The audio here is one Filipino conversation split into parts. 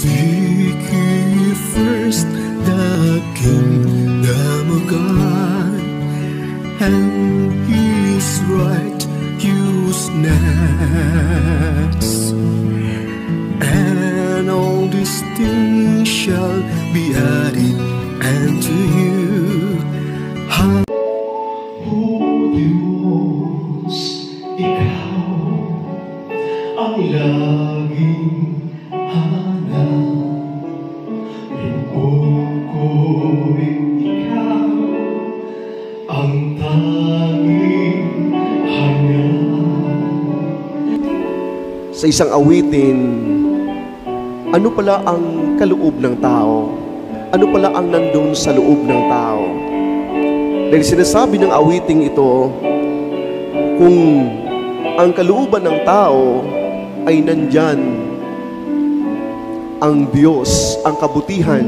Seek ye first the kingdom of God and His righteousness, and all these things shall be added unto you. O Diyos, Ikaw ang laging hanap. Loob ko'y Ikaw ang tanging hanap. Sa isang awitin, ano pala ang kaloob ng tao? Ano pala ang nandun sa loob ng tao? Dahil sinasabi ng awiting ito, kung ang kalooban ng tao ay nandyan, ang Diyos, ang kabutihan,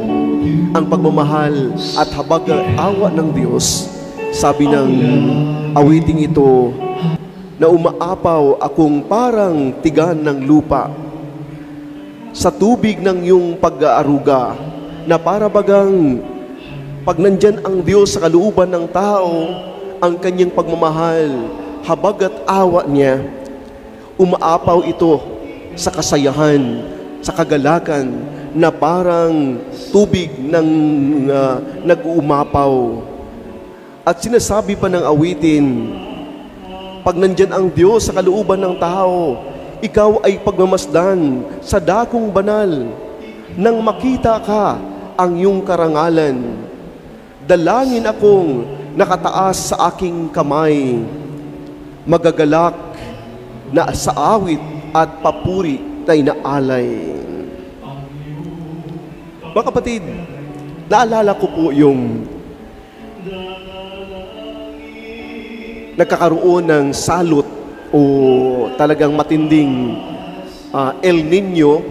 ang pagmamahal at habag-awa ng Diyos, sabi ng awiting ito, na umaapaw akong parang tigan ng lupa sa tubig ng iyong pag-aaruga, na para bagang pag nandyan ang Diyos sa kalooban ng tao, ang kanyang pagmamahal, habag at awa niya, umaapaw ito sa kasayahan, sa kagalakan, na parang tubig ng nag-uumapaw. At sinasabi pa ng awitin, pag nandyan ang Diyos sa kalooban ng tao, ikaw ay pagmamasdan sa dakong banal, nang makita ka ang iyong karangalan. Dalangin akong nakataas sa aking kamay, magagalak na sa awit at papuri na inaalay. Mga kapatid, naalala ko po yung nagkakaroon ng salot o talagang matinding El Nino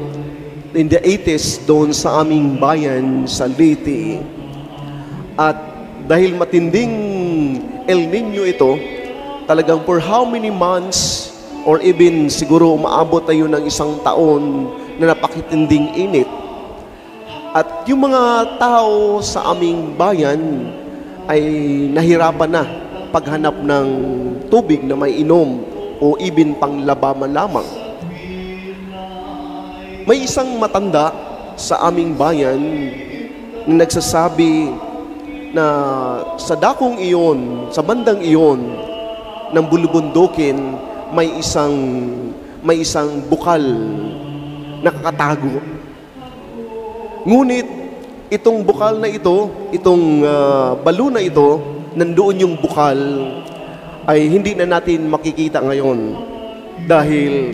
in the 80s doon sa aming bayan sa Leyte. At dahil matinding El Nino ito, talagang for how many months or even siguro umaabot tayo ng isang taon na napakitinding init. At yung mga tao sa aming bayan ay nahirapan na paghanap ng tubig na may inom o even panglabaman lamang. May isang matanda sa aming bayan na nagsasabi na sa dakong iyon, sa bandang iyon ng bulubundukin, may isang bukal na nakatago. Ngunit itong bukal na ito, itong balo na ito, nandoon yung bukal, ay hindi na natin makikita ngayon dahil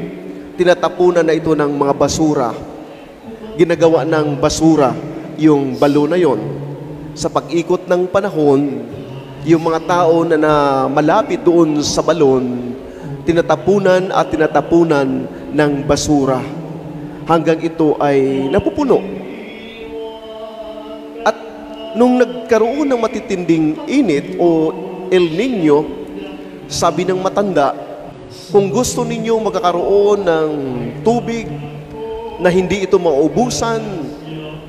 tinatapunan na ito ng mga basura. Ginagawa ng basura yung balo na yon. Sa pag-ikot ng panahon, yung mga tao na malapit doon sa balon, tinatapunan at tinatapunan ng basura hanggang ito ay napupuno. At nung nagkaroon ng matitinding init o El Nino, sabi ng matanda, kung gusto ninyo magkakaroon ng tubig na hindi ito maubusan,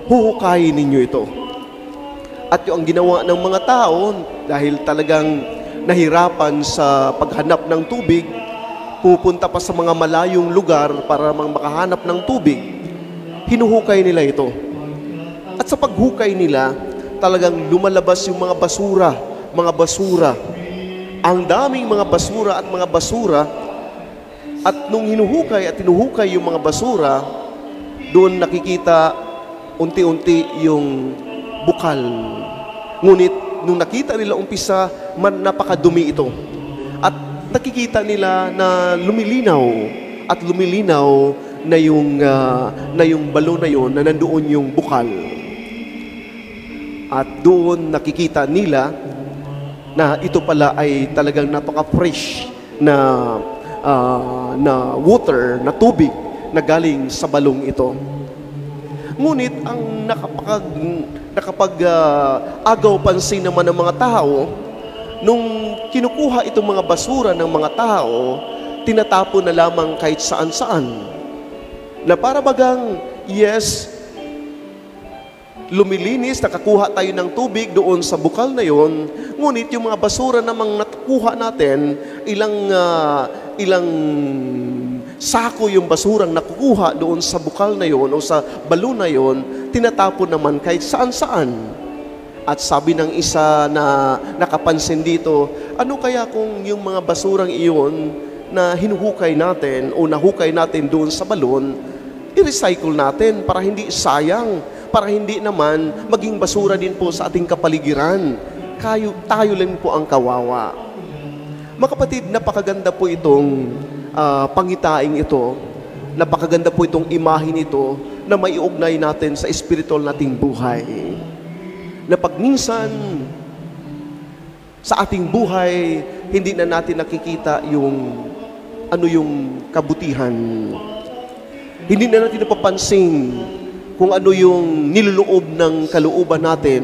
huhukayin ninyo ito. At yung ang ginawa ng mga tao, dahil talagang nahirapan sa paghanap ng tubig, pupunta pa sa mga malayong lugar para makahanap ng tubig, hinuhukay nila ito. At sa paghukay nila, talagang lumalabas yung mga basura. Ang daming mga basura at nung hinuhukay at hinuhukay yung mga basura, doon nakikita unti-unti yung bukal. Ngunit nung nakita nila umpisa, napakadumi ito. At nakikita nila na lumilinaw na yung balo na yon, na nandoon yung bukal. At doon nakikita nila na ito pala ay talagang napaka-fresh na water, na tubig na galing sa balong ito. Ngunit ang nakapag-agaw pansin naman ng mga tao, nung kinukuha itong mga basura ng mga tao, tinatapon na lamang kahit saan-saan. Na para bagang, yes, lumilinis, nakakuha tayo ng tubig doon sa bukal na yon, ngunit yung mga basura namang nakuha natin, ilang sako yung basurang nakukuha doon sa bukal na yon o sa balon na yon, tinatapon naman kahit saan-saan. At sabi ng isa na nakapansin dito, ano kaya kung yung mga basurang iyon na hinuhukay natin o nahukay natin doon sa balon, i-recycle natin para hindi sayang, para hindi naman maging basura din po sa ating kapaligiran. Tayo lang po ang kawawa. Mga kapatid, napakaganda po itong pangitaing ito. Napakaganda po itong imahin ito na maiugnay natin sa spiritual nating buhay. Na pag minsan sa ating buhay, hindi na natin nakikita yung kabutihan. Hindi na natin napapansin kung ano yung niluloob ng kalooban natin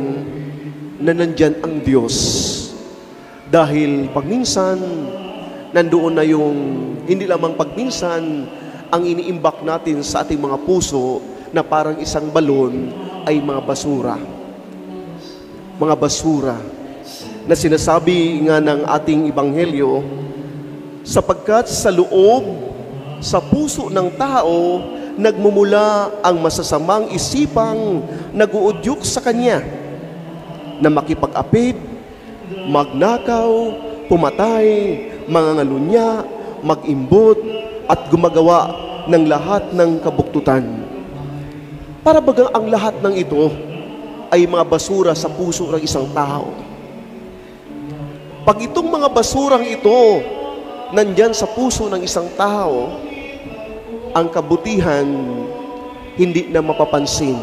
na nandyan ang Diyos. Dahil pagminsan, nandoon na yung, hindi lamang pagminsan, ang iniimbak natin sa ating mga puso na parang isang balon ay mga basura. Mga basura na sinasabi nga ng ating Ebanghelyo, sapagkat sa loob, sa puso ng tao, nagmumula ang masasamang isipang nag-uudyok sa kanya na makipag-apid, magnakaw, pumatay, mangangalunya, mag-imbot, at gumagawa ng lahat ng kabuktutan. Para bagang ang lahat ng ito ay mga basura sa puso ng isang tao. Pag itong mga basurang ito nandyan sa puso ng isang tao, ang kabutihan hindi na mapapansin.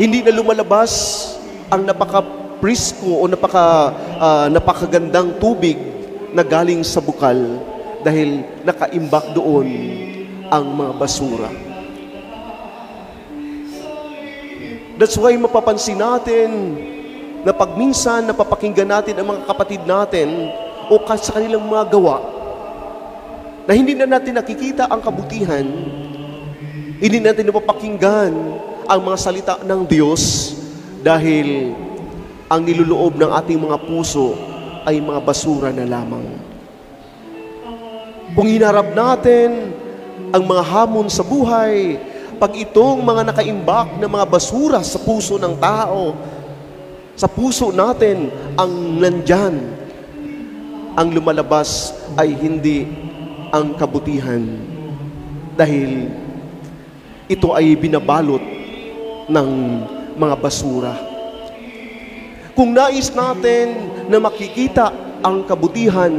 Hindi na lumalabas ang napaka-prisko o napakagandang tubig na galing sa bukal dahil nakaimbak doon ang mga basura. That's why mapapansin natin na pag minsan napapakinggan natin ang mga kapatid natin o sa kanilang mga gawa, na hindi na natin nakikita ang kabutihan, hindi natin napapakinggan ang mga salita ng Diyos dahil ang niluloob ng ating mga puso ay mga basura na lamang. Kung hinarap natin ang mga hamon sa buhay, pag itong mga nakaimbak na mga basura sa puso ng tao, sa puso natin ang nandyan, ang lumalabas ay hindi ang kabutihan dahil ito ay binabalot ng mga basura. Kung nais natin na makikita ang kabutihan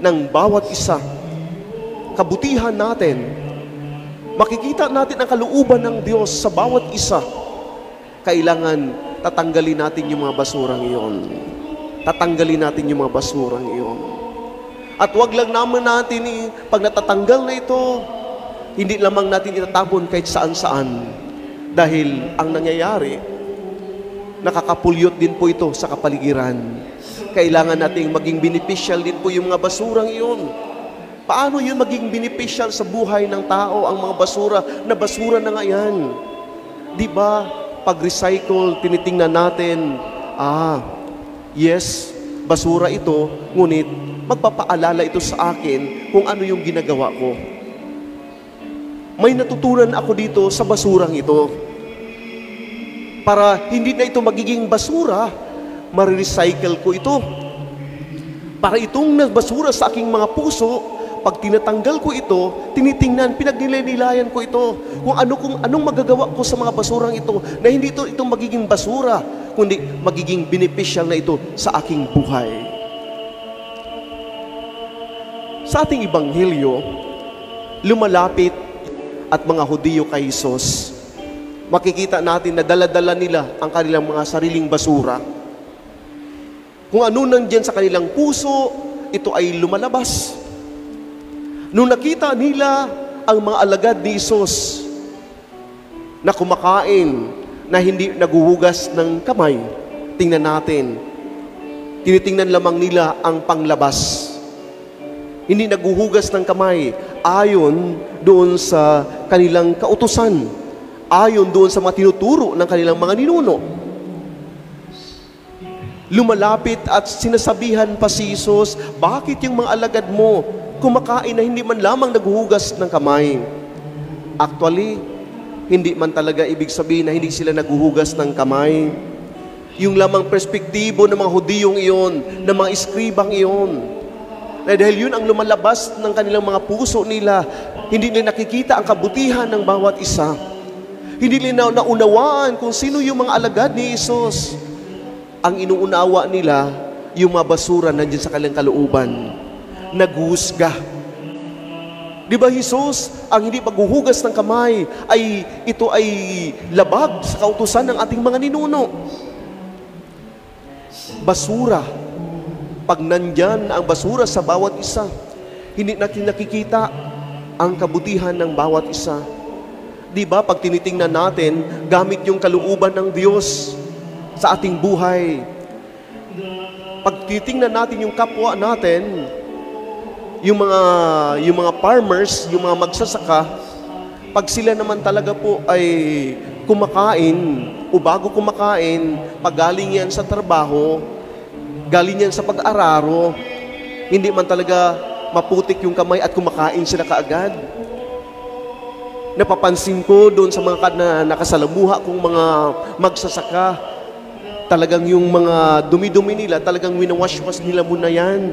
ng bawat isa, kabutihan natin, makikita natin ang kalooban ng Diyos sa bawat isa, kailangan tatanggalin natin yung mga basurang iyon. Tatanggalin natin yung mga basurang iyon. At wag lang naman natin, pag natatanggal na ito, hindi lamang natin itatapon kahit saan-saan. Dahil ang nangyayari, nakakapulyot din po ito sa kapaligiran. Kailangan nating maging beneficial din po yung mga basurang iyon. Paano yun maging beneficial sa buhay ng tao, ang mga basura, na basura na nga yan? Diba, pag recycle, tinitingnan natin, yes, basura ito, ngunit magpapaalala ito sa akin kung ano yung ginagawa ko. May natutunan ako dito sa basurang ito. Para hindi na ito magiging basura, marirecycle ko ito. Para itong basura sa aking mga puso, pag tinatanggal ko ito, tinitingnan, pinagnilay-nilayan ko ito, kung anong magagawa ko sa mga basurang ito, na hindi itong magiging basura, kundi magiging beneficial na ito sa aking buhay. Sa ating Ebanghelyo, lumalapit at mga Hudiyo kay Jesus. Makikita natin na dala-dala nila ang kanilang mga sariling basura. Kung ano nandyan sa kanilang puso, ito ay lumalabas. Nung nakita nila ang mga alagad ni Jesus na kumakain, na hindi naguhugas ng kamay, tingnan natin, tinitingnan lamang nila ang panglabas. Hindi naguhugas ng kamay ayon doon sa kanilang kautusan, ayon doon sa mga tinuturo ng kanilang mga ninuno. Lumalapit at sinasabihan pa si Jesus, bakit yung mga alagad mo kumakain na hindi man lamang naghuhugas ng kamay? Actually, hindi man talaga ibig sabihin na hindi sila naghuhugas ng kamay. Yung lamang perspektibo ng mga Hudiyong iyon, ng mga eskribang iyon, na dahil yun ang lumalabas ng kanilang mga puso nila, hindi nila nakikita ang kabutihan ng bawat isa. Hindi nila naunawaan kung sino yung mga alagad ni Jesus. Ang inuunawa nila, yung mga basura nandiyan sa kanilang kalooban. Naghusga. Di ba, Jesus, ang hindi paghuhugas ng kamay ito ay labag sa kautusan ng ating mga ninuno. Basura. Pag nandyan ang basura sa bawat isa, hindi natin nakikita ang kabutihan ng bawat isa. Di ba, pag tinitingnan natin, gamit yung kalooban ng Diyos sa ating buhay. Pag tinitingnan natin yung kapwa natin, yung mga farmers, yung mga magsasaka, pag sila naman talaga po ay kumakain o bago kumakain, pag galing yan sa trabaho, galing yan sa pag-araro, hindi man talaga maputik yung kamay at kumakain sila kaagad. Napapansin ko doon sa mga nakasalamuha kong mga magsasaka, talagang yung mga dumi-dumi nila, talagang winawash-wash nila muna yan.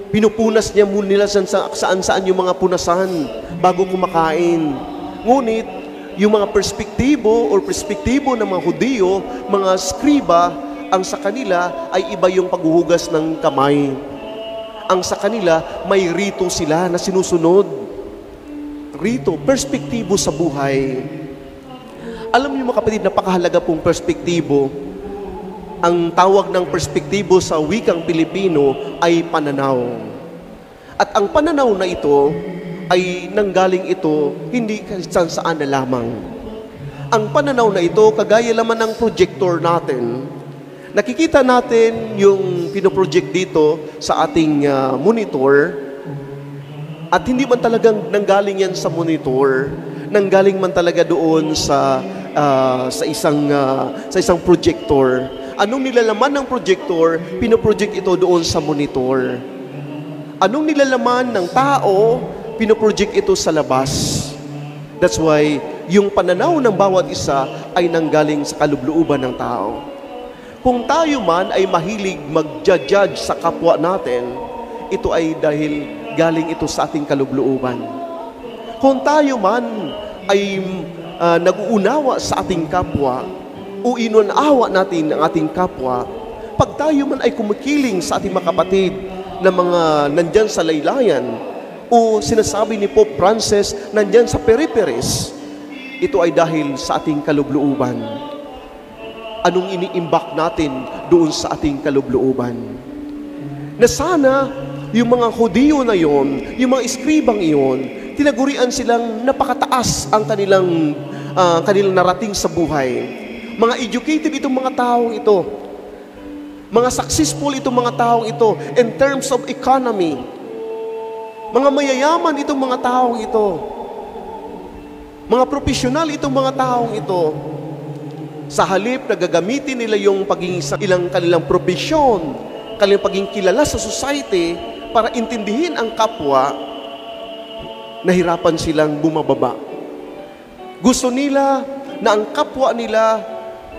Pinupunas niya muna nila saan-saan yung mga punasan bago kumakain. Ngunit, yung mga perspektibo ng mga Hudiyo, mga skriba, ang sa kanila ay iba yung paghuhugas ng kamay. Ang sa kanila, may rito sila na sinusunod. Rito, perspektibo sa buhay. Alam niyo mga kapatid, napakahalaga pong perspektibo. Ang tawag ng perspektibo sa wikang Pilipino ay pananaw. At ang pananaw na ito ay nanggaling ito hindi saan na lamang. Ang pananaw na ito, kagaya naman ng projector natin, nakikita natin yung pinoproject dito sa ating monitor, at hindi man talagang nanggaling yan sa monitor, nanggaling man talaga doon sa isang projector. Anong nilalaman ng projector, pinoproject ito doon sa monitor. Anong nilalaman ng tao, pinoproject ito sa labas. That's why, yung pananaw ng bawat isa ay nanggaling sa kalooban ng tao. Kung tayo man ay mahilig mag-judge sa kapwa natin, ito ay dahil galing ito sa ating kalooban. Kung tayo man ay nag-uunawa sa ating kapwa, o inunawa natin ang ating kapwa, pag tayo man ay kumikiling sa ating mga kapatid na mga nandyan sa laylayan, o sinasabi ni Pope Francis, nandyan sa periferis, ito ay dahil sa ating kalooban. Anong iniimbak natin doon sa ating kalooban? Na sana, yung mga Hudiyo na yon, yung mga eskribang iyon, tinagurian silang napakataas ang kanilang narating sa buhay. Mga educated itong mga taong ito. Mga successful itong mga taong ito in terms of economy. Mga mayayaman itong mga taong ito. Mga profesional itong mga taong ito. Sa halip na gagamitin nila yung kanilang profesyon, kanilang pagiging kilala sa society para intindihin ang kapwa, nahirapan silang bumababa. Gusto nila na ang kapwa nila,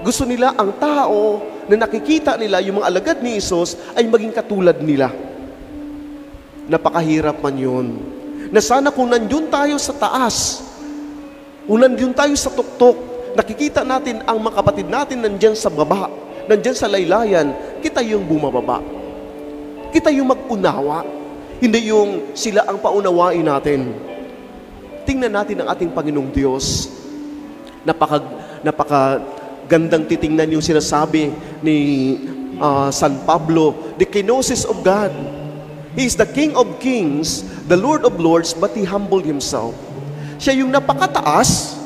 gusto nila ang tao na nakikita nila yung mga alagad ni Jesus ay maging katulad nila. Napakahirap man yun. Na sana kung nandun tayo sa taas, kung nandun tayo sa tuktok, nakikita natin ang mga kapatid natin nandyan sa baba, nandyan sa laylayan, kita yung bumababa. Kita yung mag-unawa. Hindi yung sila ang paunawain natin. Tingnan natin ang ating Panginoong Diyos. Napakagandang titingnan yung sinasabi ni San Pablo, the kenosis of God. He is the King of Kings, the Lord of Lords, but He humbled Himself. Siya yung napakataas,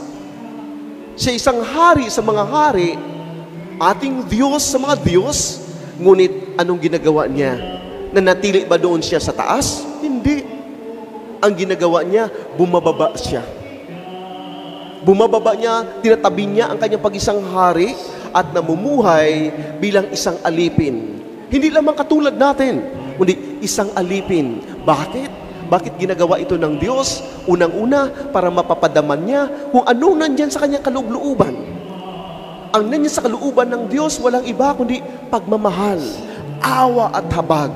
siya isang hari sa mga hari, ating Diyos sa mga Diyos, ngunit anong ginagawa niya? Nanatili ba doon siya sa taas? Hindi. Ang ginagawa niya, bumababa siya. Bumababa niya, tinatabi niya ang kanyang pag-isang hari at namumuhay bilang isang alipin. Hindi lamang katulad natin, kundi isang alipin. Bakit? Bakit ginagawa ito ng Diyos? Unang-una, para mapapadaman niya kung ano nandyan sa kanyang kaloob-looban. Ang nandyan sa kalooban ng Diyos, walang iba kundi pagmamahal, awa at habag.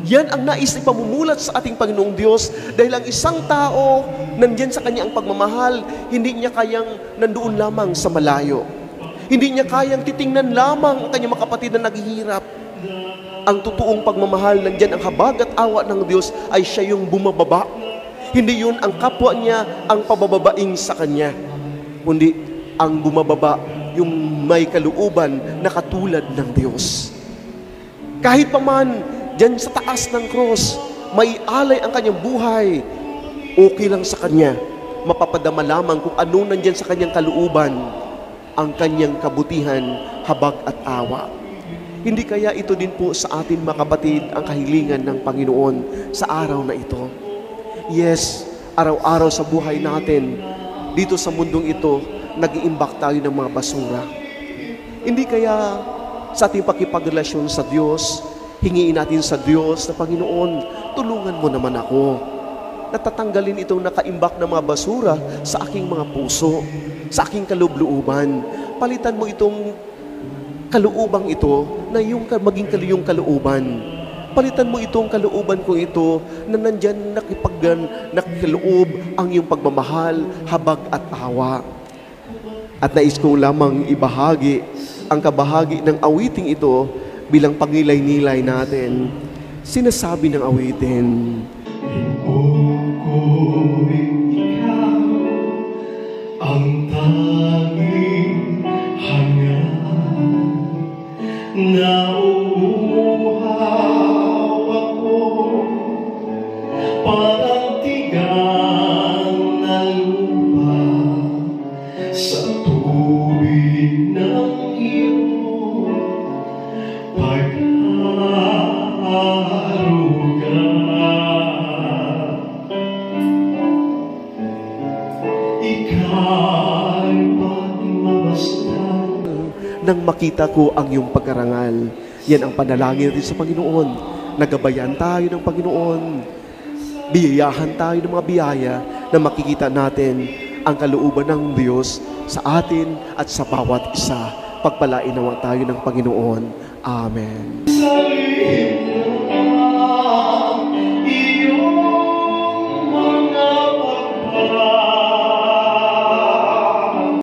Yan ang nais ipamumulat sa ating Panginoong Diyos dahil ang isang tao nandyan sa kanya ang pagmamahal, hindi niya kayang nandoon lamang sa malayo. Hindi niya kayang titingnan lamang ang kanyang mga kapatid na naghihirap. Ang totoong pagmamahal, nandyan ang habag at awa ng Diyos ay siya yung bumababa. Hindi yun ang kapwa niya ang pabababaing sa kanya, kundi ang bumababa yung may kalooban na katulad ng Diyos. Kahit pa man diyan sa taas ng cross, may alay ang kanyang buhay, okay lang sa kanya. Mapapadama lamang kung ano nandyan sa kanyang kalooban, ang kanyang kabutihan, habag at awa. Hindi kaya ito din po sa atin mga kapatid ang kahilingan ng Panginoon sa araw na ito? Yes, araw-araw sa buhay natin, dito sa mundong ito, nag-iimbak tayo ng mga basura. Hindi kaya sa ating pakipagrelasyon sa Diyos, hingiin natin sa Diyos na Panginoon, tulungan mo naman ako. Natatanggalin itong nakaimbak na mga basura sa aking mga puso, sa aking kaloob-looban. Palitan mo itong kaloobang ito na maging yung kalooban. Palitan mo itong kalooban ko ito na nandyan nakiloob ang iyong pagmamahal, habag at awa. At nais kong lamang ibahagi ang kabahagi ng awiting ito bilang pangilay-nilay natin. Sinasabi ng awitin, Ikaw ang tanging hangat, nauuhaw ako, parang tigang na lupa sa tubig ng iyong pag-aaruga. Ika'y pagmamasdan. nang makita ko ang iyong pagkarangal. Yan ang panalangin natin sa Panginoon. Nagabayan tayo ng Panginoon. Biyayahan tayo ng mga biyaya na makikita natin ang kalooban ng Diyos sa atin at sa bawat isa. Pagpalain naman tayo ng Panginoon. Amen. Sa